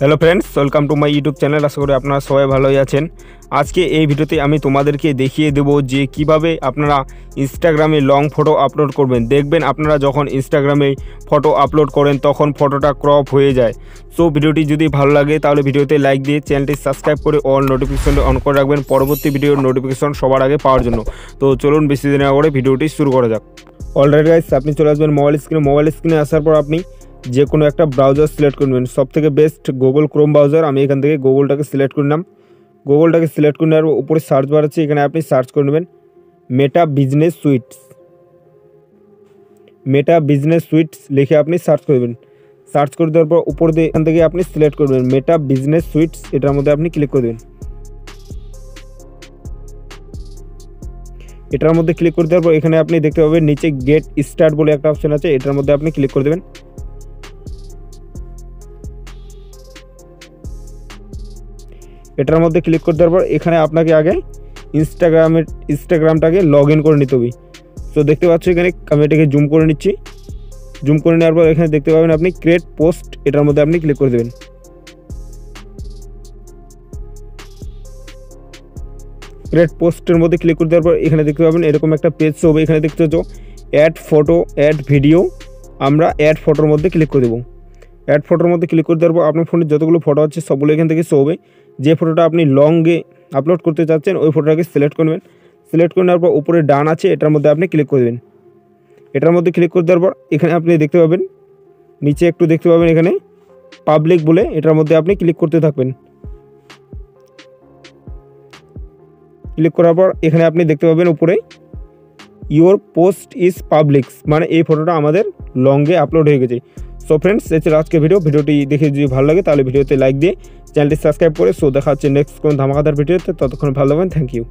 Hello friends, welcome to my YouTube channel. আশা করি আপনারা সবাই ভালোই আছেন। আজকে এই ভিডিওতে আমি তোমাদেরকে দেখিয়ে দেবো যে কিভাবে আপনারা ইনস্টাগ্রামে লং ফটো আপলোড করবেন। দেখবেন আপনারা যখন ইনস্টাগ্রামে ফটো আপলোড করেন তখন ফটোটা ক্রপ হয়ে যায়। সো ভিডিওটি যদি ভালো লাগে তাহলে ভিডিওতে লাইক দিয়ে চ্যানেলটি সাবস্ক্রাইব করে অল নোটিফিকেশনটি অন করে রাখবেন পরবর্তী ভিডিওর নোটিফিকেশন সবার আগে পাওয়ার জন্য। তো চলুন বেশি দিন না করে ভিডিওটি শুরু করা যাক। অলরাইট গাইস, আপনি চলে আসবেন মোবাইল স্ক্রিনে আসার পর আপনি যে কোনো একটা ব্রাউজার সিলেক্ট করবেন। সবথেকে বেস্ট গুগল ক্রোম ব্রাউজার। আমি এখান থেকে গুগলটাকে সিলেক্ট করে নিলাম। গুগলটাকে সিলেক্ট করে নেওয়ার উপরে সার্চ বার আছে, এখানে আপনি সার্চ করে নেবেন মেটা বিজনেস সুইটস লিখে আপনি সার্চ করবেন। সার্চ করে দেওয়ার পর উপর দিয়ে এখান থেকে আপনি সিলেক্ট করবেন মেটা বিজনেস সুইটস, এটার মধ্যে আপনি ক্লিক করে দেবেন। এটার মধ্যে ক্লিক করে দেওয়ার পর এখানে আপনি দেখতে পাবেন নিচে গেট স্টার্ট বলে একটা অপশন আছে, এটার মধ্যে আপনি ক্লিক করে দেবেন। এটার মধ্যে ক্লিক করে দেওয়ার পর এখানে আপনাকে আগে ইনস্টাগ্রামটাকে লগ ইন করে নিতে হবে। তো দেখতে পাচ্ছ এখানে আমি এটাকে জুম করে নিচ্ছি। জুম করে নেওয়ার পর এখানে দেখতে পাবেন আপনি ক্রিয়েট পোস্ট, এটার মধ্যে আপনি ক্লিক করে দেবেন। ক্রিয়েট পোস্টের মধ্যে ক্লিক করে দেওয়ার পর এখানে দেখতে পাবেন এরকম একটা পেজ শো হবে। এখানে দেখতে পাচ্ছ অ্যাড ফটো, অ্যাড ভিডিও। আমরা অ্যাড ফটোর মধ্যে ক্লিক করে দেবো। অ্যাড ফটোর মধ্যে ক্লিক করে দেওয়ার পর আপনার ফোনে যতগুলো ফটো আছে সবগুলো এখান থেকে শো হবে। যে ফটোটা আপনি লংয়ে আপলোড করতে চাচ্ছেন ওই ফটোটাকে সিলেক্ট করবেন। সিলেক্ট করে নেওয়ার পর উপরে ডান আছে, এটার মধ্যে আপনি ক্লিক করে দেবেন। এটার মধ্যে ক্লিক করে দেওয়ার পর এখানে আপনি দেখতে পাবেন নিচে একটু দেখতে পাবেন এখানে পাবলিক বলে, এটার মধ্যে আপনি ক্লিক করতে থাকবেন। ক্লিক করার পর এখানে আপনি দেখতে পাবেন উপরে ইওর পোস্ট ইজ পাবলিক, মানে এই ফটোটা আমাদের লংয়ে আপলোড হয়ে গেছে। সো ফ্রেন্ডস, এই ছিল আজকে ভিডিওটি দেখে যদি ভালো লাগে তাহলে ভিডিওতে লাইক দিয়ে চ্যানেলটি সাবস্ক্রাইব করে দেখা হচ্ছে নেক্সট কোন ধামাকাদার ভিডিওতে। ততক্ষণ ভালো থাকবেন। Thank you.